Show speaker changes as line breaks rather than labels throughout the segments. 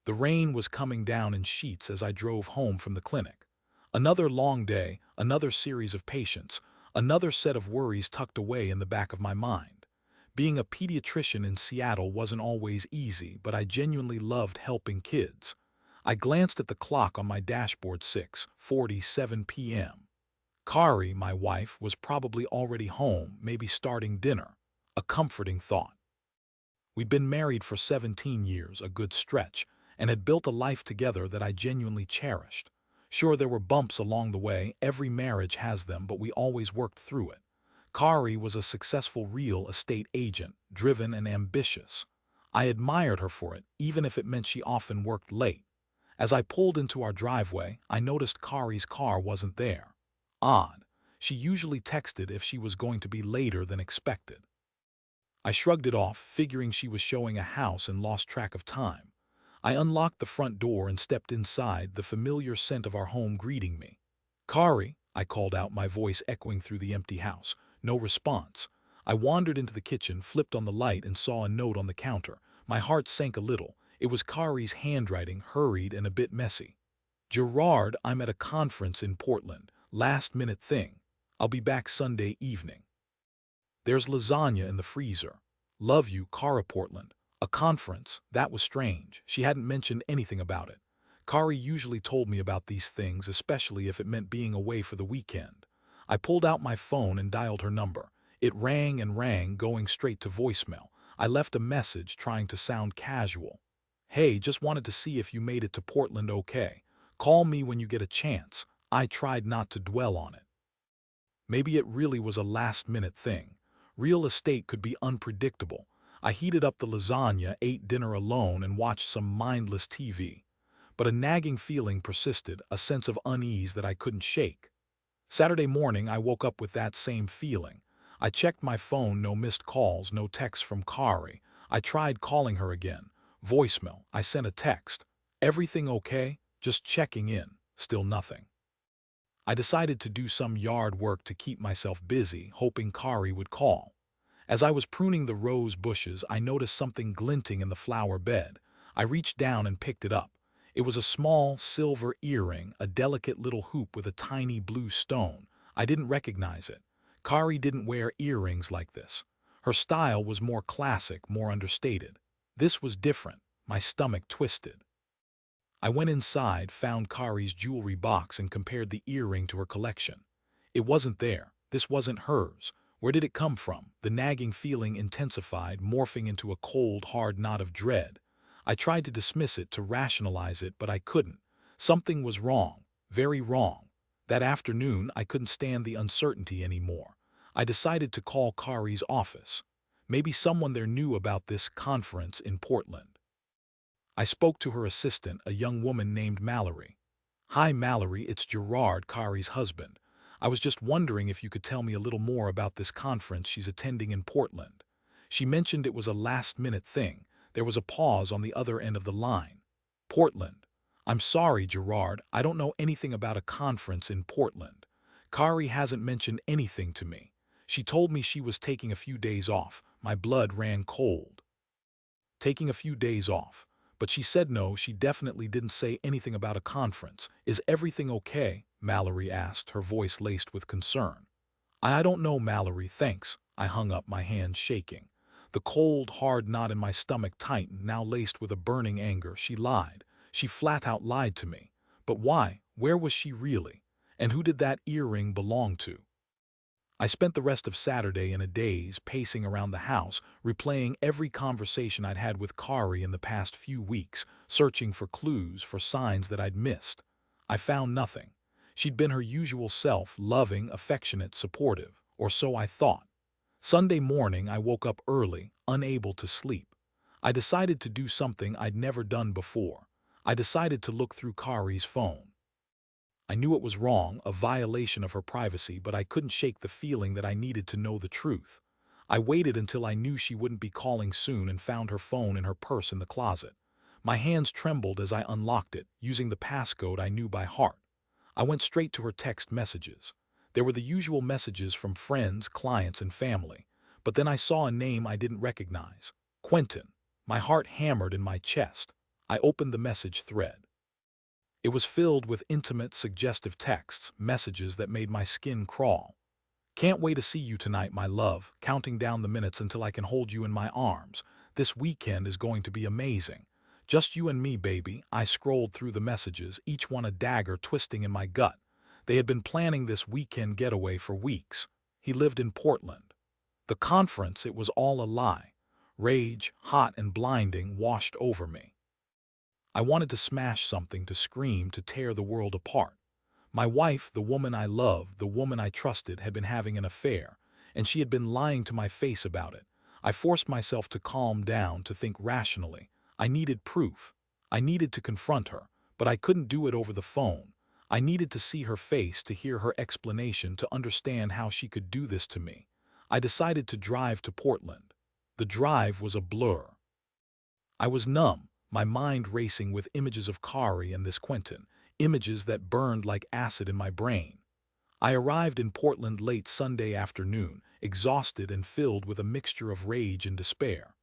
The rain was coming down in sheets as I drove home from the clinic. Another long day, another series of patients, another set of worries tucked away in the back of my mind. Being a pediatrician in Seattle wasn't always easy, but I genuinely loved helping kids. I glanced at the clock on my dashboard: 6:47 p.m. Kari, my wife, was probably already home, maybe starting dinner. A comforting thought. We'd been married for 17 years, a good stretch, and had built a life together that I genuinely cherished. Sure, there were bumps along the way, every marriage has them, but we always worked through it. Kari was a successful real estate agent, driven and ambitious. I admired her for it, even if it meant she often worked late. As I pulled into our driveway, I noticed Kari's car wasn't there. Odd. She usually texted if she was going to be later than expected. I shrugged it off, figuring she was showing a house and lost track of time. I unlocked the front door and stepped inside, the familiar scent of our home greeting me. "Kari," I called out, my voice echoing through the empty house. No response. I wandered into the kitchen, flipped on the light, and saw a note on the counter. My heart sank a little. It was Kari's handwriting, hurried and a bit messy. "Gerard, I'm at a conference in Portland. Last-minute thing. I'll be back Sunday evening. There's lasagna in the freezer. Love you, Kara." Portland. A conference? That was strange. She hadn't mentioned anything about it. Kari usually told me about these things, especially if it meant being away for the weekend. I pulled out my phone and dialed her number. It rang and rang, going straight to voicemail. I left a message, trying to sound casual. "Hey, just wanted to see if you made it to Portland okay. Call me when you get a chance." I tried not to dwell on it. Maybe it really was a last-minute thing. Real estate could be unpredictable. I heated up the lasagna, ate dinner alone, and watched some mindless TV. But a nagging feeling persisted, a sense of unease that I couldn't shake. Saturday morning, I woke up with that same feeling. I checked my phone, no missed calls, no texts from Kari. I tried calling her again. Voicemail. I sent a text. "Everything okay? Just checking in." Still nothing. I decided to do some yard work to keep myself busy, hoping Kari would call. As I was pruning the rose bushes, I noticed something glinting in the flower bed. I reached down and picked it up. It was a small, silver earring, a delicate little hoop with a tiny blue stone. I didn't recognize it. Kari didn't wear earrings like this. Her style was more classic, more understated. This was different. My stomach twisted. I went inside, found Kari's jewelry box, and compared the earring to her collection. It wasn't there. This wasn't hers. Where did it come from? The nagging feeling intensified, morphing into a cold, hard knot of dread. I tried to dismiss it, to rationalize it, but I couldn't. Something was wrong, very wrong. That afternoon, I couldn't stand the uncertainty anymore. I decided to call Kari's office. Maybe someone there knew about this conference in Portland. I spoke to her assistant, a young woman named Mallory. "Hi, Mallory, it's Gerard, Kari's husband. I was just wondering if you could tell me a little more about this conference she's attending in Portland." She mentioned it was a last-minute thing. There was a pause on the other end of the line. "Portland. I'm sorry, Gerard, I don't know anything about a conference in Portland. Kari hasn't mentioned anything to me. She told me she was taking a few days off." My blood ran cold. Taking a few days off. But she said no, she definitely didn't say anything about a conference. "Is everything okay?" Mallory asked, her voice laced with concern. I don't know, Mallory, thanks." I hung up, my hand shaking. The cold, hard knot in my stomach tightened, now laced with a burning anger. She lied. She flat out lied to me. But why? Where was she really? And who did that earring belong to? I spent the rest of Saturday in a daze, pacing around the house, replaying every conversation I'd had with Kari in the past few weeks, searching for clues, for signs that I'd missed. I found nothing. She'd been her usual self, loving, affectionate, supportive, or so I thought. Sunday morning, I woke up early, unable to sleep. I decided to do something I'd never done before. I decided to look through Kari's phone. I knew it was wrong, a violation of her privacy, but I couldn't shake the feeling that I needed to know the truth. I waited until I knew she wouldn't be calling soon and found her phone in her purse in the closet. My hands trembled as I unlocked it, using the passcode I knew by heart. I went straight to her text messages. There were the usual messages from friends, clients, and family. But then I saw a name I didn't recognize. Quentin. My heart hammered in my chest. I opened the message thread. It was filled with intimate, suggestive texts, messages that made my skin crawl. Can't wait to see you tonight, my love, counting down the minutes until I can hold you in my arms. This weekend is going to be amazing. Just you and me, baby. I scrolled through the messages, each one a dagger twisting in my gut. They had been planning this weekend getaway for weeks. He lived in Portland. The conference, it was all a lie. Rage, hot and blinding, washed over me. I wanted to smash something, to scream, to tear the world apart. My wife, the woman I loved, the woman I trusted, had been having an affair, and she had been lying to my face about it. I forced myself to calm down, to think rationally. I needed proof. I needed to confront her, but I couldn't do it over the phone. I needed to see her face, to hear her explanation, to understand how she could do this to me. I decided to drive to Portland. The drive was a blur. I was numb, my mind racing with images of Kari and this Quentin, images that burned like acid in my brain. I arrived in Portland late Sunday afternoon, exhausted and filled with a mixture of rage and despair.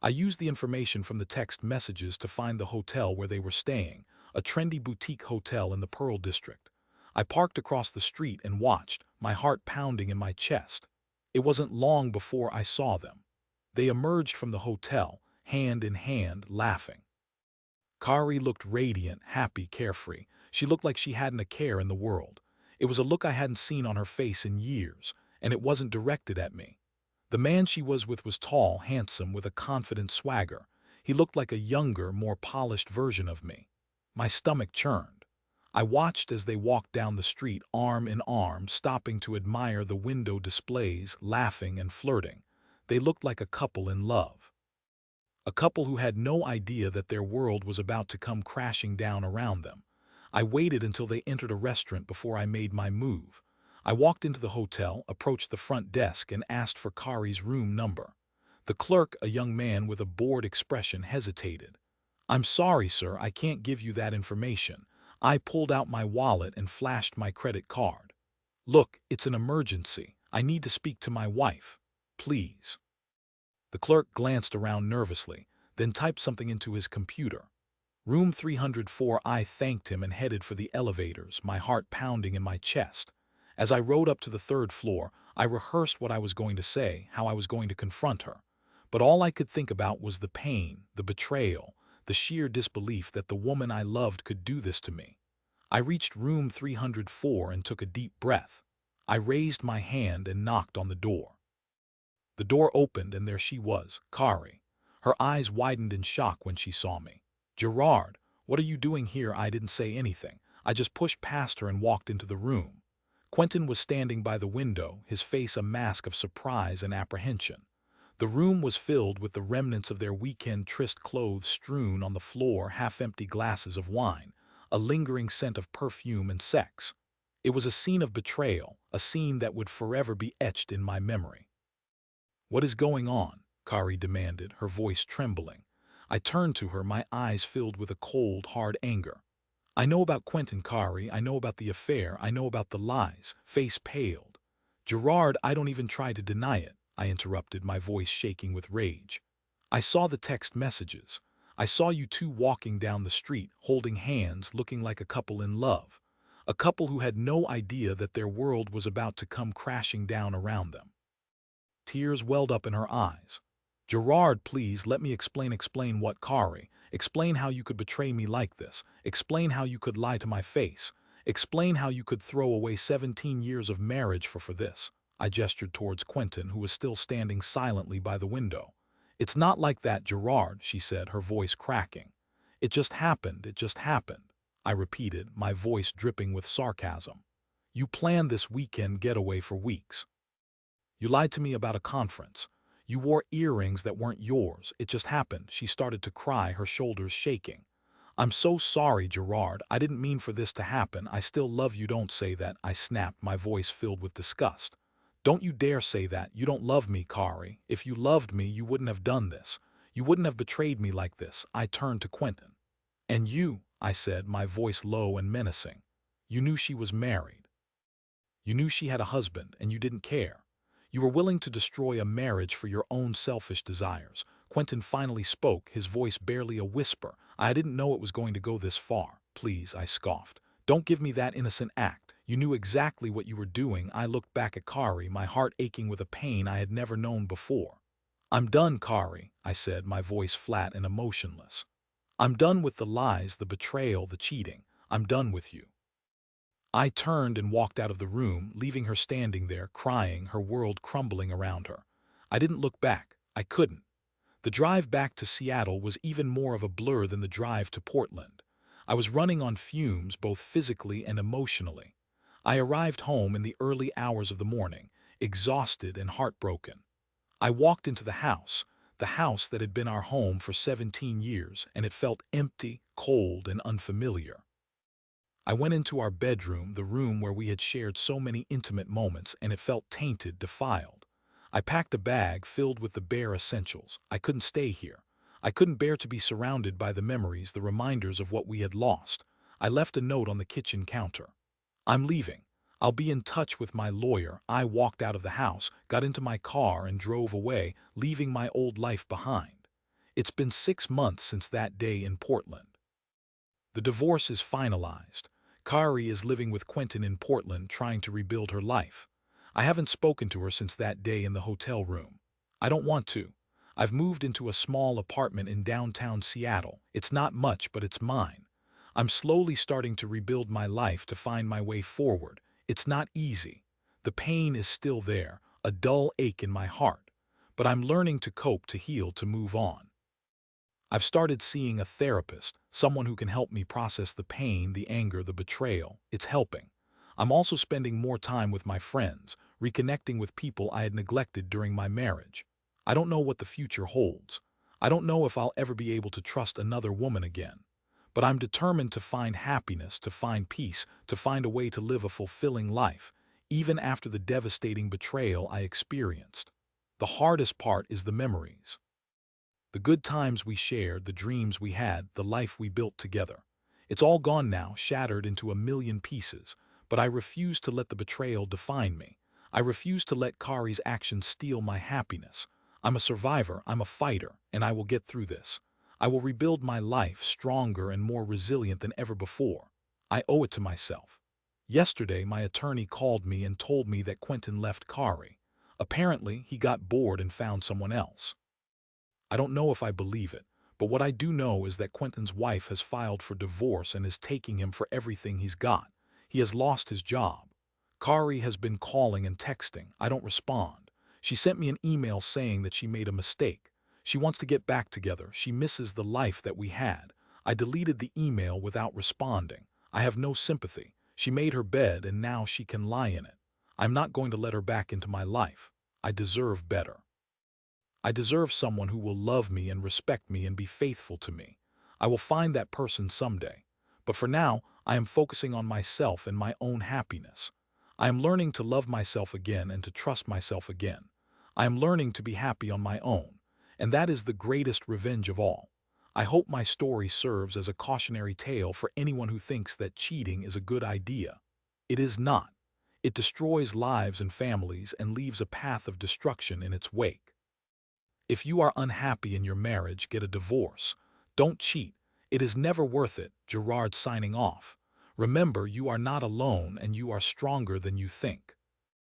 I used the information from the text messages to find the hotel where they were staying, a trendy boutique hotel in the Pearl District. I parked across the street and watched, my heart pounding in my chest. It wasn't long before I saw them. They emerged from the hotel, hand in hand, laughing. Kari looked radiant, happy, carefree. She looked like she hadn't a care in the world. It was a look I hadn't seen on her face in years, and it wasn't directed at me. The man she was with was tall, handsome, with a confident swagger. He looked like a younger, more polished version of me. My stomach churned. I watched as they walked down the street, arm in arm, stopping to admire the window displays, laughing and flirting. They looked like a couple in love. A couple who had no idea that their world was about to come crashing down around them. I waited until they entered a restaurant before I made my move. I walked into the hotel, approached the front desk, and asked for Kari's room number. The clerk, a young man with a bored expression, hesitated. "I'm sorry, sir, I can't give you that information." I pulled out my wallet and flashed my credit card. "Look, it's an emergency. I need to speak to my wife. Please." The clerk glanced around nervously, then typed something into his computer. Room 304. I thanked him and headed for the elevators, my heart pounding in my chest. As I rode up to the third floor, I rehearsed what I was going to say, how I was going to confront her. But all I could think about was the pain, the betrayal, the sheer disbelief that the woman I loved could do this to me. I reached room 304 and took a deep breath. I raised my hand and knocked on the door. The door opened and there she was, Kari. Her eyes widened in shock when she saw me. "Gerard, what are you doing here?" I didn't say anything. I just pushed past her and walked into the room. Quentin was standing by the window, his face a mask of surprise and apprehension. The room was filled with the remnants of their weekend tryst, clothes strewn on the floor, half-empty glasses of wine, a lingering scent of perfume and sex. It was a scene of betrayal, a scene that would forever be etched in my memory. "What is going on?" Kari demanded, her voice trembling. I turned to her, my eyes filled with a cold, hard anger. "I know about Quentin, Kari. I know about the affair. I know about the lies." Face paled. "Gerard, I don't even try to deny it," I interrupted, my voice shaking with rage. "I saw the text messages. I saw you two walking down the street, holding hands, looking like a couple in love. A couple who had no idea that their world was about to come crashing down around them." Tears welled up in her eyes. "Gerard, please, let me explain." "Explain what, Kari? Explain how you could betray me like this. Explain how you could lie to my face. Explain how you could throw away 17 years of marriage for this." I gestured towards Quentin, who was still standing silently by the window. "It's not like that, Gerard," she said, her voice cracking. It just happened," I repeated, my voice dripping with sarcasm. "You planned this weekend getaway for weeks. You lied to me about a conference. You wore earrings that weren't yours. It just happened." She started to cry, her shoulders shaking. "I'm so sorry, Gerard. I didn't mean for this to happen. I still love you." "Don't say that," I snapped, my voice filled with disgust. "Don't you dare say that. You don't love me, Kari. If you loved me, you wouldn't have done this. You wouldn't have betrayed me like this." I turned to Quentin. "And you," I said, my voice low and menacing. "You knew she was married. You knew she had a husband, and you didn't care. You were willing to destroy a marriage for your own selfish desires." Quentin finally spoke, his voice barely a whisper. I didn't know it was going to go this far. Please, I scoffed. Don't give me that innocent act. You knew exactly what you were doing. I looked back at Kari, my heart aching with a pain I had never known before. I'm done, Kari, I said, my voice flat and emotionless. I'm done with the lies, the betrayal, the cheating. I'm done with you. I turned and walked out of the room, leaving her standing there, crying, her world crumbling around her. I didn't look back. I couldn't. The drive back to Seattle was even more of a blur than the drive to Portland. I was running on fumes, both physically and emotionally. I arrived home in the early hours of the morning, exhausted and heartbroken. I walked into the house that had been our home for 17 years, and it felt empty, cold, and unfamiliar. I went into our bedroom, the room where we had shared so many intimate moments, and it felt tainted, defiled. I packed a bag filled with the bare essentials. I couldn't stay here. I couldn't bear to be surrounded by the memories, the reminders of what we had lost. I left a note on the kitchen counter. I'm leaving. I'll be in touch with my lawyer. I walked out of the house, got into my car, and drove away, leaving my old life behind. It's been 6 months since that day in Portland. The divorce is finalized. Kari is living with Quentin in Portland, trying to rebuild her life. I haven't spoken to her since that day in the hotel room. I don't want to. I've moved into a small apartment in downtown Seattle. It's not much, but it's mine. I'm slowly starting to rebuild my life, to find my way forward. It's not easy. The pain is still there, a dull ache in my heart. But I'm learning to cope, to heal, to move on. I've started seeing a therapist, someone who can help me process the pain, the anger, the betrayal. It's helping. I'm also spending more time with my friends, reconnecting with people I had neglected during my marriage. I don't know what the future holds. I don't know if I'll ever be able to trust another woman again. But I'm determined to find happiness, to find peace, to find a way to live a fulfilling life, even after the devastating betrayal I experienced. The hardest part is the memories. The good times we shared, the dreams we had, the life we built together. It's all gone now, shattered into a million pieces. But I refuse to let the betrayal define me. I refuse to let Kari's actions steal my happiness. I'm a survivor, I'm a fighter, and I will get through this. I will rebuild my life, stronger and more resilient than ever before. I owe it to myself. Yesterday, my attorney called me and told me that Quentin left Kari. Apparently, he got bored and found someone else. I don't know if I believe it, but what I do know is that Quentin's wife has filed for divorce and is taking him for everything he's got. He has lost his job. Kari has been calling and texting. I don't respond. She sent me an email saying that she made a mistake. She wants to get back together. She misses the life that we had. I deleted the email without responding. I have no sympathy. She made her bed and now she can lie in it. I'm not going to let her back into my life. I deserve better. I deserve someone who will love me and respect me and be faithful to me. I will find that person someday. But for now, I am focusing on myself and my own happiness. I am learning to love myself again and to trust myself again. I am learning to be happy on my own, and that is the greatest revenge of all. I hope my story serves as a cautionary tale for anyone who thinks that cheating is a good idea. It is not. It destroys lives and families and leaves a path of destruction in its wake. If you are unhappy in your marriage, get a divorce. Don't cheat. It is never worth it. Gerard signing off. Remember, you are not alone and you are stronger than you think.